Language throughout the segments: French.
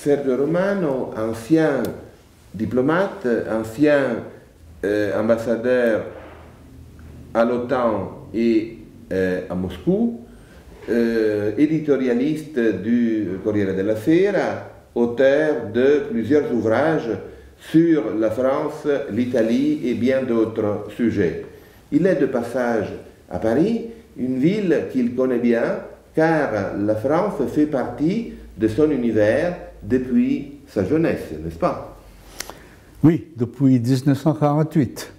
Sergio Romano, ancien diplomate, ancien ambassadeur à l'OTAN et à Moscou, éditorialiste du Corriere della Sera, auteur de plusieurs ouvrages sur la France, l'Italie et bien d'autres sujets. Il est de passage à Paris, une ville qu'il connaît bien, car la France fait partie de son univers depuis sa jeunesse, n'est-ce pas? Oui, depuis 1948,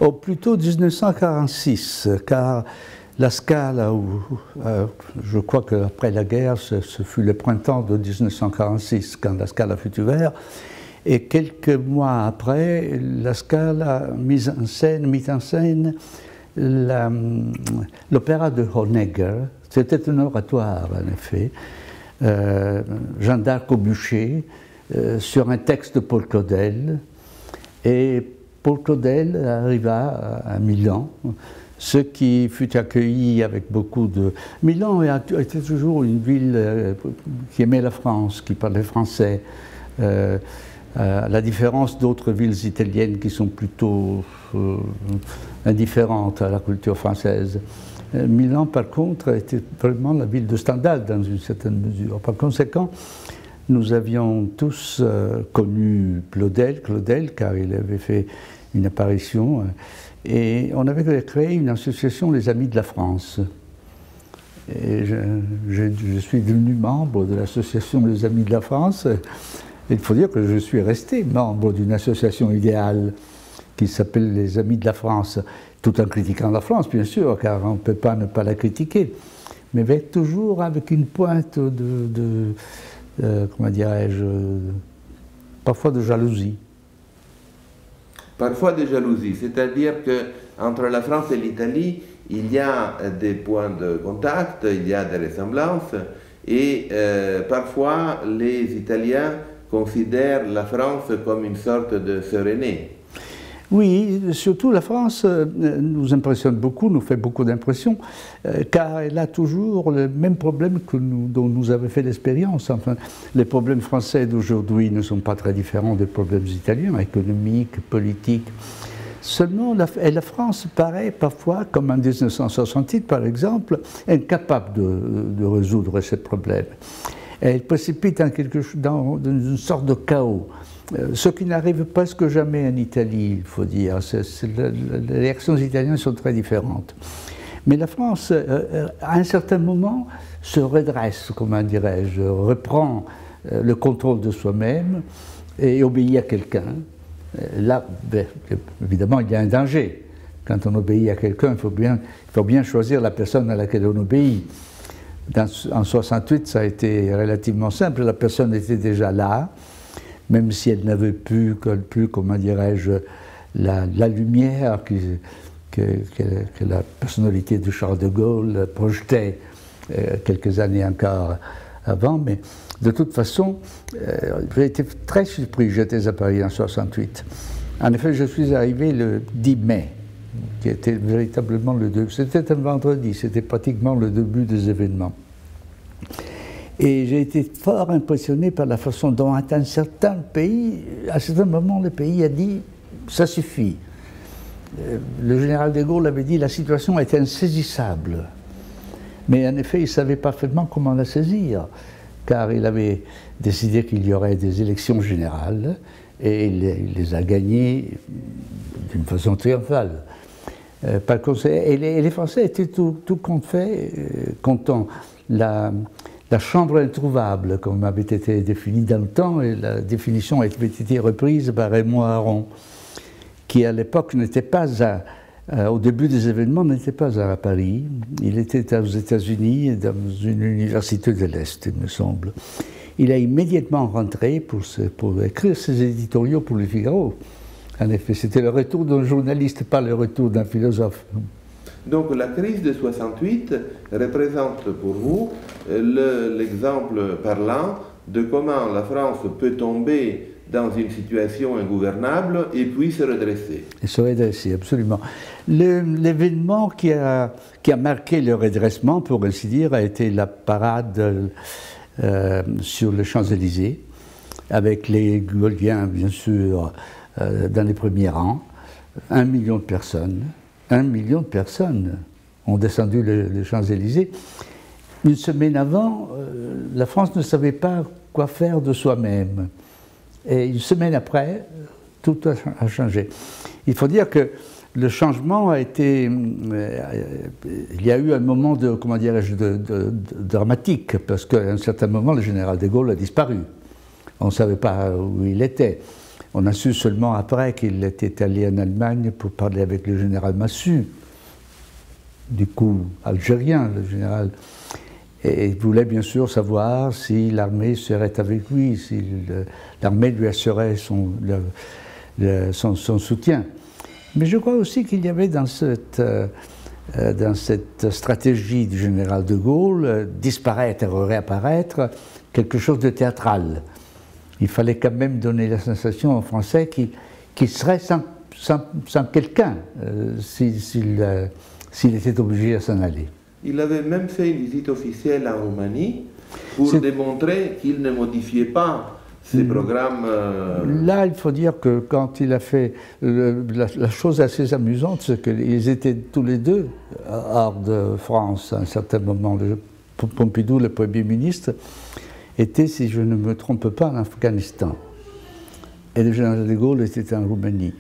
ou plutôt 1946, car la Scala, je crois qu'après la guerre, ce fut le printemps de 1946, quand la Scala fut ouverte, et quelques mois après, la Scala mit en scène l'opéra de Honegger. C'était un oratoire, en effet, Jeanne d'Arc au bûcher, sur un texte de Paul Claudel. Et Paul Claudel arriva à Milan, ce qui fut accueilli avec beaucoup de... Milan était toujours une ville qui aimait la France, qui parlait français, à la différence d'autres villes italiennes qui sont plutôt indifférentes à la culture française. Milan, par contre, était vraiment la ville de Stendhal dans une certaine mesure. Par conséquent, nous avions tous connu Claudel, car il avait fait une apparition, et on avait créé une association, les Amis de la France. Et je suis devenu membre de l'association Les Amis de la France. Il faut dire que je suis resté membre d'une association idéale qui s'appelle les Amis de la France, tout en critiquant la France, bien sûr, car on ne peut pas ne pas la critiquer, mais toujours avec une pointe comment dirais-je, parfois de jalousie. Parfois de jalousie, c'est-à-dire qu'entre la France et l'Italie, il y a des points de contact, il y a des ressemblances, et parfois les Italiens considèrent la France comme une sorte de sœur aînée. Oui, surtout la France nous impressionne beaucoup, nous fait beaucoup d'impression, car elle a toujours le même problème dont nous avons fait l'expérience. Enfin, les problèmes français d'aujourd'hui ne sont pas très différents des problèmes italiens, économiques, politiques. Seulement, la France paraît parfois, comme en 1968 par exemple, incapable de résoudre ces problèmes. Elle précipite dans une sorte de chaos. Ce qui n'arrive presque jamais en Italie, il faut dire. Les réactions italiennes sont très différentes. Mais la France, à un certain moment, se redresse, comment dirais-je, reprend le contrôle de soi-même et obéit à quelqu'un. Là, évidemment, il y a un danger. Quand on obéit à quelqu'un, il faut bien choisir la personne à laquelle on obéit. En 68, ça a été relativement simple. La personne était déjà là, même si elle n'avait plus, comment dirais-je, la lumière que la personnalité de Charles de Gaulle projetait quelques années encore avant. Mais de toute façon, j'ai été très surpris. J'étais à Paris en 68. En effet, je suis arrivé le 10 mai, qui était véritablement le début. C'était un vendredi, c'était pratiquement le début des événements. Et j'ai été fort impressionné par la façon dont, à un certain moment, le pays a dit « ça suffit ». Le général de Gaulle avait dit « la situation est insaisissable ». Mais en effet, il savait parfaitement comment la saisir, car il avait décidé qu'il y aurait des élections générales, et il les a gagnées d'une façon triomphale. Et les Français étaient tout contents. La chambre introuvable, comme avait été définie dans le temps, et la définition avait été reprise par Raymond Aron, qui à l'époque n'était pas au début des événements, n'était pas à Paris. Il était aux États-Unis, dans une université de l'Est, il me semble. Il a immédiatement rentré pour écrire ses éditoriaux pour Le Figaro. En effet, c'était le retour d'un journaliste, pas le retour d'un philosophe. Donc la crise de 68 représente pour vous l'exemple parlant de comment la France peut tomber dans une situation ingouvernable et puis se redresser. Et se redresser, absolument. L'événement qui a marqué le redressement, pour ainsi dire, a été la parade sur les Champs-Élysées, avec les Gauliens, bien sûr, dans les premiers rangs. 1 million de personnes. 1 million de personnes ont descendu les Champs-Élysées. Une semaine avant, la France ne savait pas quoi faire de soi-même. Et une semaine après, tout a changé. Il faut dire que le changement a été... il y a eu un moment de, comment dirais-je, dramatique, parce qu'à un certain moment, le général de Gaulle a disparu. On ne savait pas où il était. On a su seulement après qu'il était allé en Allemagne pour parler avec le général Massu, du coup algérien, le général. Et il voulait bien sûr savoir si l'armée serait avec lui, si l'armée lui assurait son soutien. Mais je crois aussi qu'il y avait dans cette stratégie du général de Gaulle, disparaître et réapparaître, quelque chose de théâtral. Il fallait quand même donner la sensation aux Français qu'il serait sans quelqu'un s'il était obligé à s'en aller. Il avait même fait une visite officielle en Roumanie pour démontrer qu'il ne modifiait pas ses programmes. Là, il faut dire que quand il a fait... la chose assez amusante, c'est qu'ils étaient tous les deux hors de France à un certain moment. Pompidou, le Premier ministre, était, si je ne me trompe pas, en Afghanistan. Et le général de Gaulle était en Roumanie.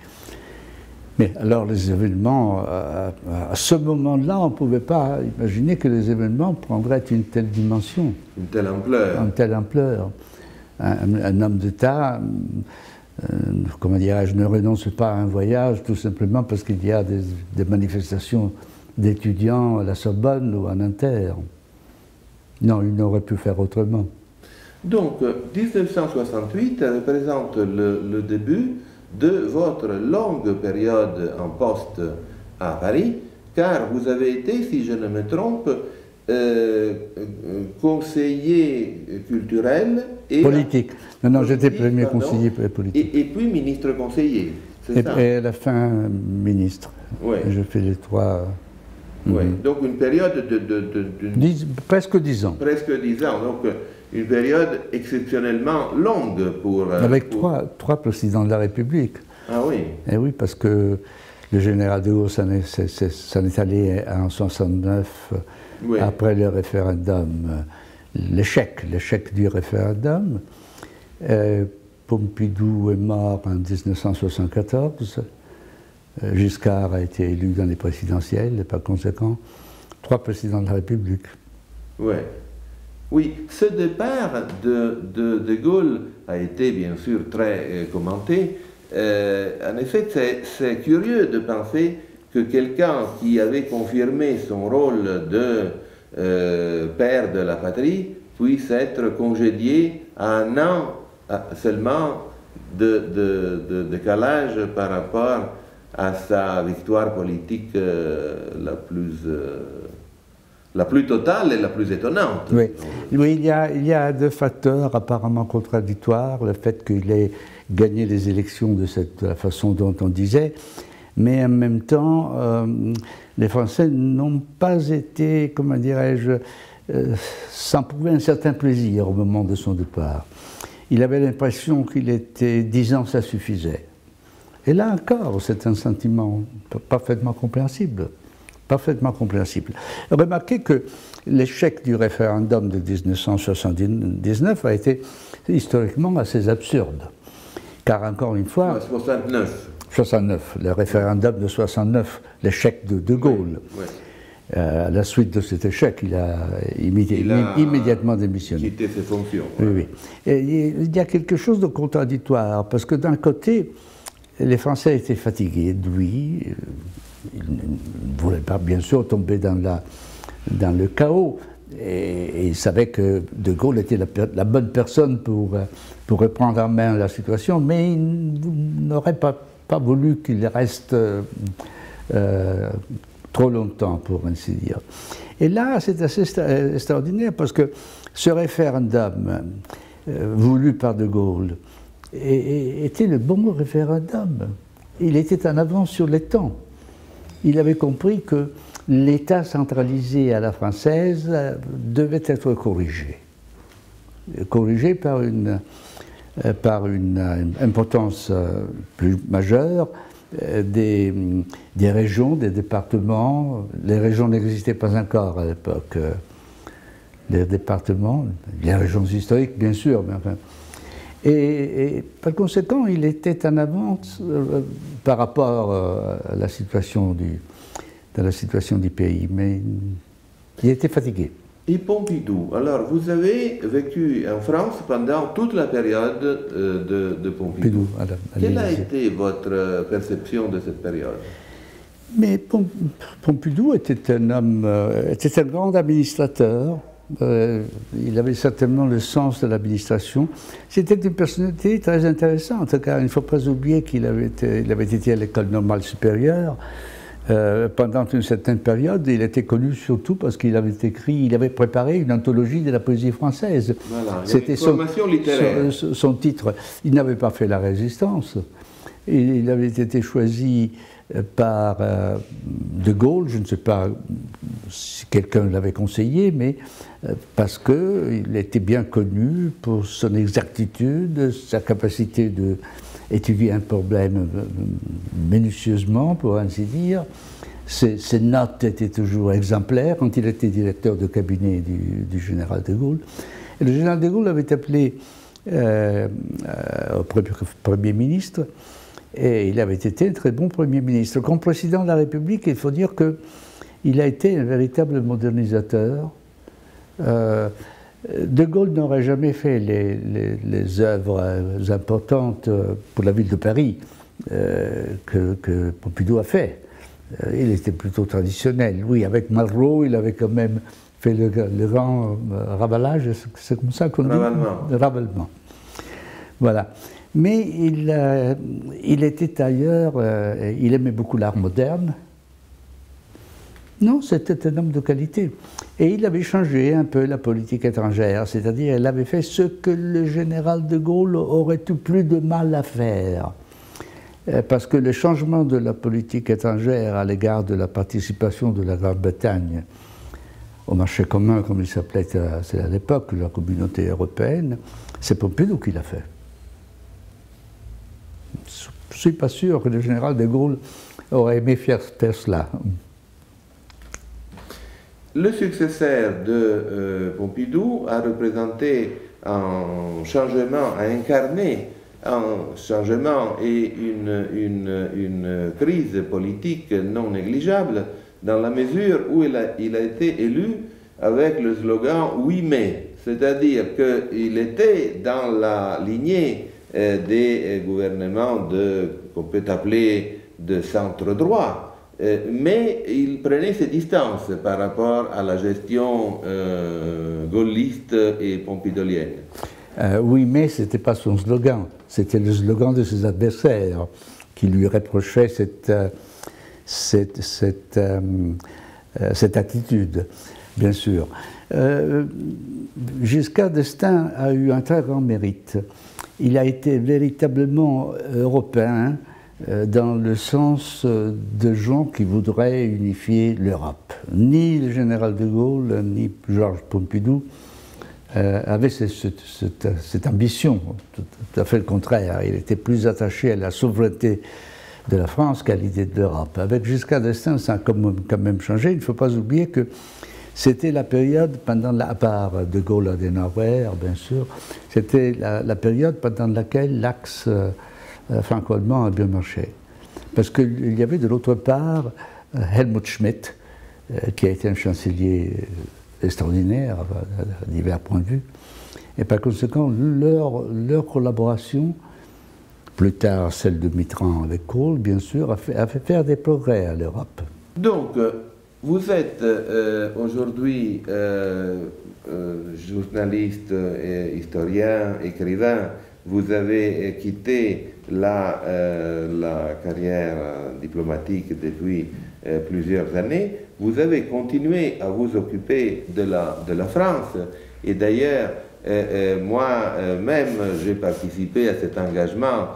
Mais alors les événements, à ce moment-là, on ne pouvait pas imaginer que les événements prendraient une telle dimension. Une telle ampleur. Une telle ampleur. Un homme d'État, comment dirais-je, ne renonce pas à un voyage tout simplement parce qu'il y a des manifestations d'étudiants à la Sorbonne ou en Inter. Non, il n'aurait pu faire autrement. Donc, 1968 représente le début de votre longue période en poste à Paris, car vous avez été, si je ne me trompe, conseiller culturel et... Politique. Non, j'étais premier conseiller politique. Et puis ministre conseiller, c'est ça? Et à la fin, ministre. Ouais. Je fais les trois... Ouais. Donc une période presque 10 ans. Presque 10 ans, donc une période exceptionnellement longue pour... Avec trois présidents de la République. Ah oui. Et oui, parce que le général de Gaulle s'en est allé en 69, oui, après le référendum, l'échec du référendum. Pompidou est mort en 1974. Giscard a été élu dans les présidentielles, et par conséquent, 3 présidents de la République. Ouais. Oui, ce départ de Gaulle a été bien sûr très commenté. En effet, c'est curieux de penser que quelqu'un qui avait confirmé son rôle de père de la patrie puisse être congédié à un an seulement de décalage par rapport à sa victoire politique la plus totale et la plus étonnante. Oui, oui, il y a 2 facteurs apparemment contradictoires. Le fait qu'il ait gagné les élections de la façon dont on disait, mais en même temps, les Français n'ont pas été, comment dirais-je, sans prouver un certain plaisir au moment de son départ. Il avait l'impression qu'il était 10 ans, ça suffisait. Et là encore, c'est un sentiment parfaitement compréhensible. Parfaitement compréhensible. Remarquez que l'échec du référendum de 1979 a été historiquement assez absurde. Car encore une fois... 69, le référendum de 69, l'échec de Gaulle. Oui, oui. À la suite de cet échec, il a immédiatement démissionné. Quitté ses fonctions. Oui, oui. Et il y a quelque chose de contradictoire, parce que d'un côté, les Français étaient fatigués de lui. Ils ne voulaient pas, bien sûr, tomber dans le chaos. Et ils savaient que De Gaulle était la bonne personne pour reprendre en main la situation, mais ils n'auraient pas voulu qu'il reste trop longtemps, pour ainsi dire. Et là, c'est assez extraordinaire, parce que ce référendum voulu par De Gaulle était le bon référendum. Il était en avance sur les temps. Il avait compris que l'État centralisé à la française devait être corrigé. Corrigé par par une impotence plus majeure des régions, des départements. Les régions n'existaient pas encore à l'époque. Les départements, les régions historiques bien sûr, mais enfin. Et par conséquent, il était en avance par rapport à la situation du pays, mais il était fatigué. Et Pompidou, alors vous avez vécu en France pendant toute la période de Pompidou. Quelle a été votre perception de cette période? Mais Pompidou était un homme, était un grand administrateur. Il avait certainement le sens de l'administration. C'était une personnalité très intéressante, car il ne faut pas oublier qu'il avait été à l'école normale supérieure. Pendant une certaine période, il était connu surtout parce qu'il avait préparé une anthologie de la poésie française. Voilà, c'était son formation littéraire. Son titre. Il n'avait pas fait la résistance. Il avait été choisi par De Gaulle, je ne sais pas si quelqu'un l'avait conseillé, mais parce qu'il était bien connu pour son exactitude, sa capacité d'étudier un problème minutieusement, pour ainsi dire. Ses notes étaient toujours exemplaires quand il était directeur de cabinet du général de Gaulle. Et le général de Gaulle avait appelé au Premier ministre, et il avait été un très bon Premier ministre. Comme président de la République, il faut dire qu'il a été un véritable modernisateur. De Gaulle n'aurait jamais fait les œuvres importantes pour la ville de Paris que Pompidou a fait. Il était plutôt traditionnel. Oui, avec Malraux, il avait quand même fait le grand ravalage, c'est comme ça qu'on dit? Ravalement. Voilà. Mais il était ailleurs, il aimait beaucoup l'art moderne. Non, c'était un homme de qualité. Et il avait changé un peu la politique étrangère, c'est-à-dire il avait fait ce que le général de Gaulle aurait eu plus de mal à faire. Parce que le changement de la politique étrangère à l'égard de la participation de la Grande-Bretagne au marché commun, comme il s'appelait à l'époque, la communauté européenne, c'est Pompidou qui l'a fait. Je ne suis pas sûr que le général de Gaulle aurait aimé faire cela. Le successeur de Pompidou a représenté un changement, a incarné un changement et une crise politique non négligeable dans la mesure où il a été élu avec le slogan « 8 mai », c'est-à-dire qu'il était dans la lignée des gouvernements qu'on peut appeler de centre-droit, mais il prenait ses distances par rapport à la gestion gaulliste et pompidolienne. 8 mai, ce n'était pas son slogan, c'était le slogan de ses adversaires qui lui reprochaient cette attitude, bien sûr. Giscard d'Estaing a eu un très grand mérite. Il a été véritablement européen dans le sens de gens qui voudraient unifier l'Europe. Ni le général de Gaulle, ni Georges Pompidou avaient cette ambition, tout à fait le contraire. Il était plus attaché à la souveraineté de la France qu'à l'idée de l'Europe. Avec Giscard d'Estaing, ça a quand même changé. Il ne faut pas oublier que c'était la période à part de Gaulle Adenauer, bien sûr, c'était la période pendant laquelle l'axe franco-allemand a bien marché. Parce qu'il y avait de l'autre part Helmut Schmidt, qui a été un chancelier extraordinaire à divers points de vue. Et par conséquent, leur collaboration, plus tard celle de Mitterrand avec Kohl, bien sûr, a fait faire des progrès à l'Europe. Donc, vous êtes aujourd'hui journaliste, historien, écrivain. Vous avez quitté la carrière diplomatique depuis plusieurs années. Vous avez continué à vous occuper de la France. Et d'ailleurs, moi-même, j'ai participé à cet engagement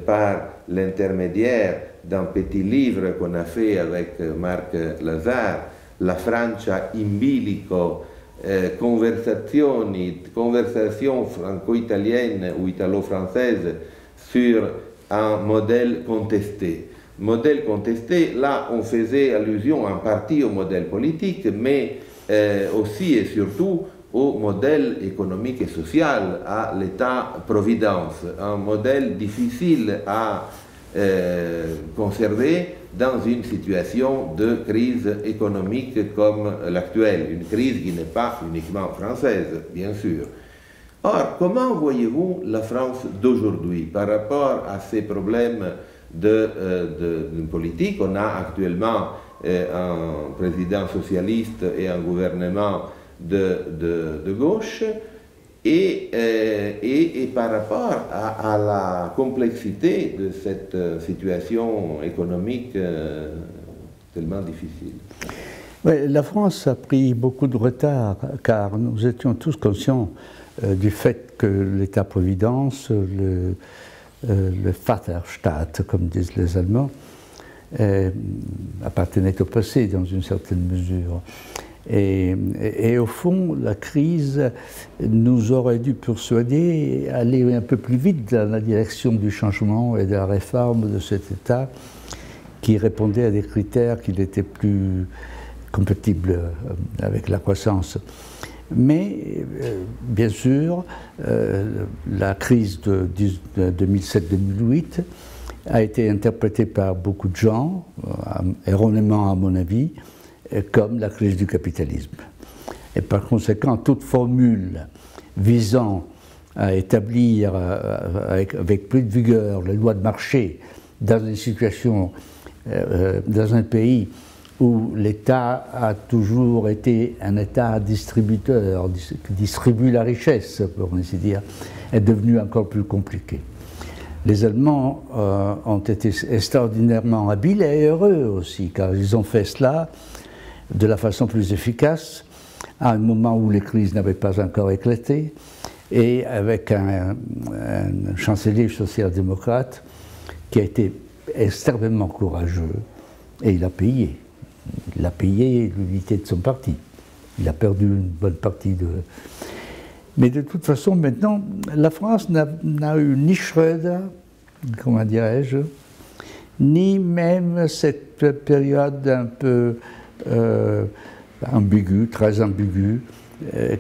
par l'intermédiaire d'un petit livre qu'on a fait avec Marc Lazare, La Francia in bilico, conversations franco-italiennes ou italo-françaises sur un modèle contesté. Modèle contesté, là on faisait allusion en partie au modèle politique, mais aussi et surtout au modèle économique et social, à l'État-providence, un modèle difficile à conserver dans une situation de crise économique comme l'actuelle, une crise qui n'est pas uniquement française, bien sûr. Or, comment voyez-vous la France d'aujourd'hui par rapport à ces problèmes de politique? On a actuellement un président socialiste et un gouvernement de gauche, et par rapport à la complexité de cette situation économique tellement difficile. Oui, la France a pris beaucoup de retard, car nous étions tous conscients du fait que l'État-providence, le Vaterstaat, comme disent les Allemands, appartenait au passé dans une certaine mesure. Et au fond, la crise nous aurait dû persuader aller un peu plus vite dans la direction du changement et de la réforme de cet État qui répondait à des critères qui n'étaient plus compatibles avec la croissance. Mais, bien sûr, la crise de 2007-2008 a été interprétée par beaucoup de gens, erronément à mon avis, comme la crise du capitalisme. Et par conséquent, toute formule visant à établir avec plus de vigueur les lois de marché dans une situation, dans un pays où l'État a toujours été un État distributeur, qui distribue la richesse, pour ainsi dire, est devenue encore plus compliquée. Les Allemands ont été extraordinairement habiles et heureux aussi, car ils ont fait cela de la façon plus efficace, à un moment où les crises n'avaient pas encore éclaté, et avec un chancelier social-démocrate qui a été extrêmement courageux, et il a payé. Il a payé l'unité de son parti. Il a perdu une bonne partie de... Mais de toute façon, maintenant, la France n'a eu ni Schröder, comment dirais-je, ni même cette période un peu ambiguë, très ambiguë,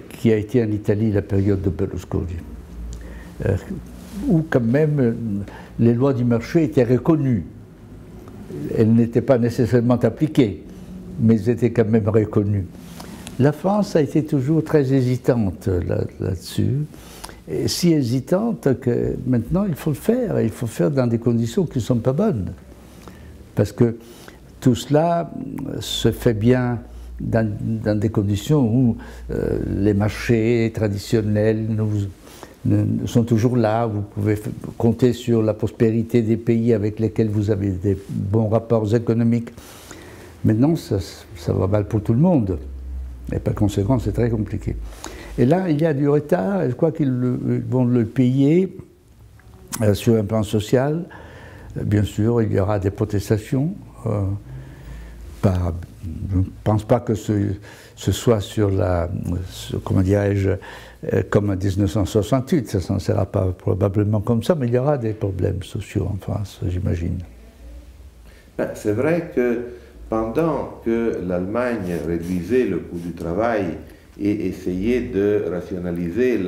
qui a été en Italie la période de Berlusconi, où quand même les lois du marché étaient reconnues. Elles n'étaient pas nécessairement appliquées, mais elles étaient quand même reconnues. La France a été toujours très hésitante là-dessus, et si hésitante que maintenant il faut le faire dans des conditions qui ne sont pas bonnes. Parce que tout cela se fait bien dans des conditions où les marchés traditionnels sont toujours là, vous pouvez compter sur la prospérité des pays avec lesquels vous avez des bons rapports économiques. Maintenant, ça va mal pour tout le monde, et par conséquent, c'est très compliqué. Et là, il y a du retard, et je crois qu'ils vont le payer sur un plan social. Bien sûr, il y aura des protestations. Je ne pense pas que ce soit sur comment dirais-je, comme en 1968, ça n'en sera pas probablement comme ça, mais il y aura des problèmes sociaux en France, j'imagine. C'est vrai que pendant que l'Allemagne réduisait le coût du travail et essayait de rationaliser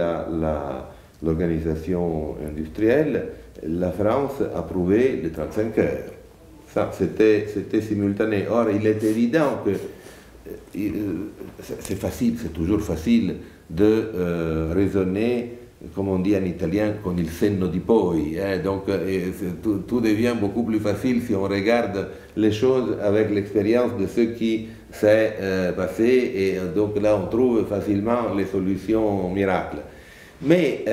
l'organisation industrielle, la France approuvait les 35 heures. Ça, c'était simultané. Or, il est évident que c'est facile, c'est toujours facile de raisonner, comme on dit en italien, con il senno di poi. Donc, tout devient beaucoup plus facile si on regarde les choses avec l'expérience de ce qui s'est passé, et donc là, on trouve facilement les solutions miracles. Mais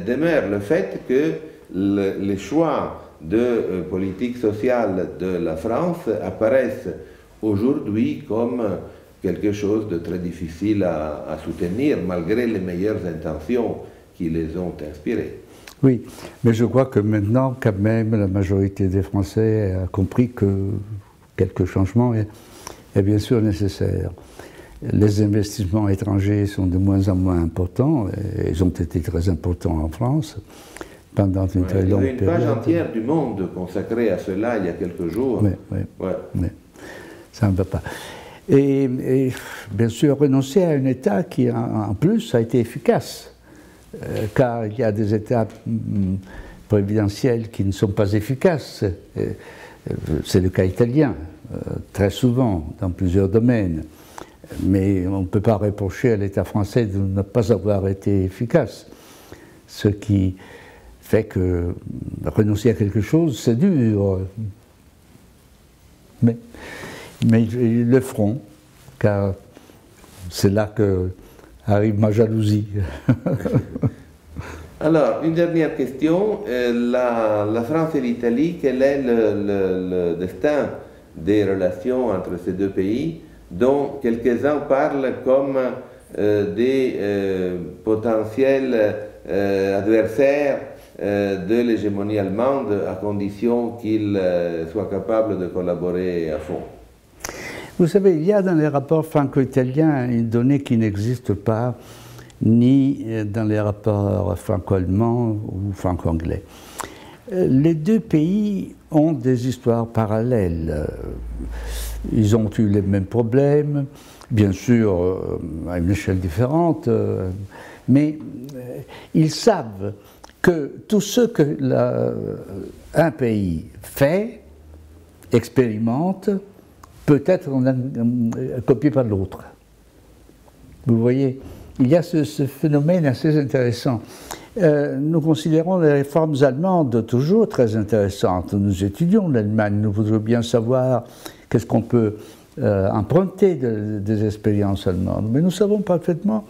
demeure le fait que les choix de politique sociale de la France apparaissent aujourd'hui comme quelque chose de très difficile à soutenir, malgré les meilleures intentions qui les ont inspirés. Oui, mais je crois que maintenant, quand même, la majorité des Français a compris que quelques changements est bien sûr nécessaire. les investissements étrangers sont de moins en moins importants, et ils ont été très importants en France pendant une très longue période. Il y avait une page entière du Monde consacrée à cela il y a quelques jours. Oui. Ça ne va pas. Et bien sûr, renoncer à un État qui, en plus, a été efficace, car il y a des États prévidentiels qui ne sont pas efficaces. C'est le cas italien, très souvent, dans plusieurs domaines. Mais on ne peut pas reprocher à l'État français de ne pas avoir été efficace. Ce qui fait que renoncer à quelque chose, c'est dur. Mais ils le feront, car c'est là que arrive ma jalousie. Alors, une dernière question. La France et l'Italie, quel est le destin des relations entre ces deux pays, dont quelques-uns parlent comme des potentiels adversaires de l'hégémonie allemande, à condition qu'ils soient capables de collaborer à fond? Vous savez, il y a dans les rapports franco-italiens une donnée qui n'existe pas ni dans les rapports franco-allemands ou franco-anglais. Les deux pays ont des histoires parallèles. Ils ont eu les mêmes problèmes, bien sûr à une échelle différente, mais ils savent que tout ce que un pays fait, expérimente, peut être copié par l'autre. Vous voyez, il y a ce phénomène assez intéressant. Nous considérons les réformes allemandes toujours très intéressantes. Nous étudions l'Allemagne, nous voudrions bien savoir qu'est-ce qu'on peut emprunter des expériences allemandes. Mais nous savons parfaitement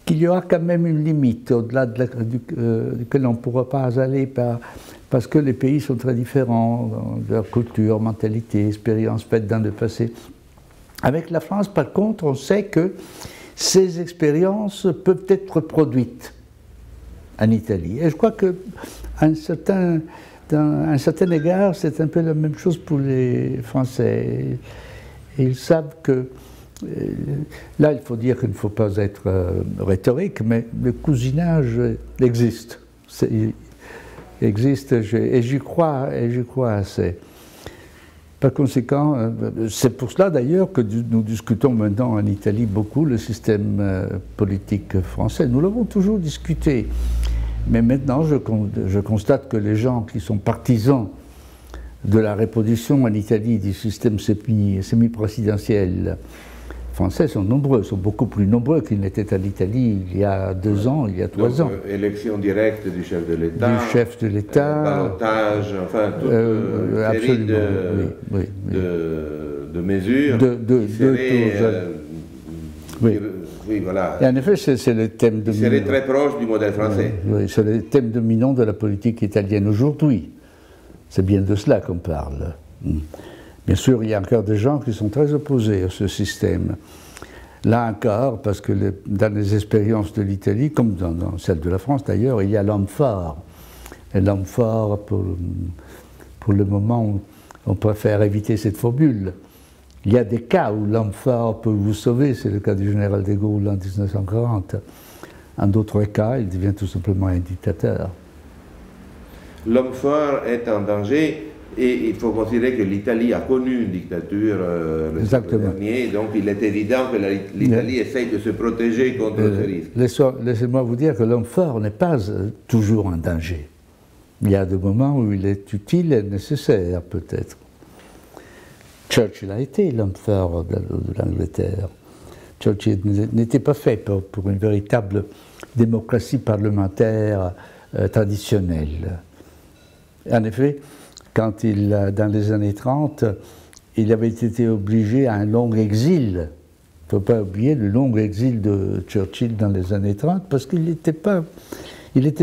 qu'il y aura quand même une limite au-delà duquel on ne pourra pas aller parce que les pays sont très différents dans leur culture, mentalité, expérience faite dans le passé. Avec la France, par contre, on sait que ces expériences peuvent être produites en Italie. Et je crois qu'à un certain égard, c'est un peu la même chose pour les Français. Et ils savent que, là, il faut dire qu'il ne faut pas être rhétorique, mais le cousinage existe. Il existe, et j'y crois assez. Par conséquent, c'est pour cela d'ailleurs que nous discutons maintenant en Italie beaucoup le système politique français. Nous l'avons toujours discuté, mais maintenant je constate que les gens qui sont partisans de la reproduction en Italie du système semi-présidentiel français sont nombreux, sont beaucoup plus nombreux qu'ils n'étaient à l'Italie il y a 2 ans, il y a 3 ans. Élection directe du chef de l'État. Du chef de l'État. Ballotage, enfin, toute une série de mesures qui seraient... oui, voilà. Et en effet, c'est le thème dominant. Qui serait très proche du modèle français. Oui, c'est le thème dominant de la politique italienne aujourd'hui. C'est bien de cela qu'on parle. Bien sûr, il y a encore des gens qui sont très opposés à ce système. Là encore, parce que dans les expériences de l'Italie, comme dans celle de la France d'ailleurs, il y a l'homme fort. Et l'homme fort, pour le moment, on préfère éviter cette formule. Il y a des cas où l'homme fort peut vous sauver, c'est le cas du général de Gaulle en 1940. En d'autres cas, il devient tout simplement un dictateur. L'homme fort est en danger. Et il faut considérer que l'Italie a connu une dictature le siècle dernier, donc il est évident que l'Italie essaye de se protéger contre ce risque. Laissez-moi vous dire que l'homme fort n'est pas toujours en danger. Il y a des moments où il est utile et nécessaire, peut-être. Churchill a été l'homme fort de l'Angleterre. Churchill n'était pas fait pour une véritable démocratie parlementaire traditionnelle. En effet, quand dans les années 30, il avait été obligé à un long exil. Il ne faut pas oublier le long exil de Churchill dans les années 30, parce qu'il était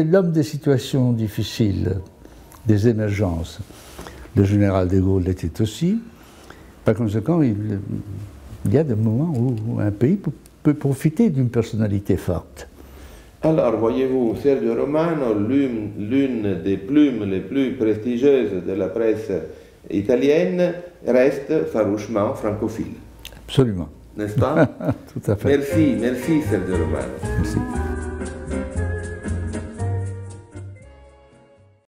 l'homme des situations difficiles, des émergences. Le général de Gaulle l'était aussi. Par conséquent, il y a des moments où un pays peut profiter d'une personnalité forte. Alors, voyez-vous, Sergio Romano, l'une des plumes les plus prestigieuses de la presse italienne, reste farouchement francophile. Absolument. n'est-ce pas? Tout à fait. Merci, merci Sergio Romano. Merci.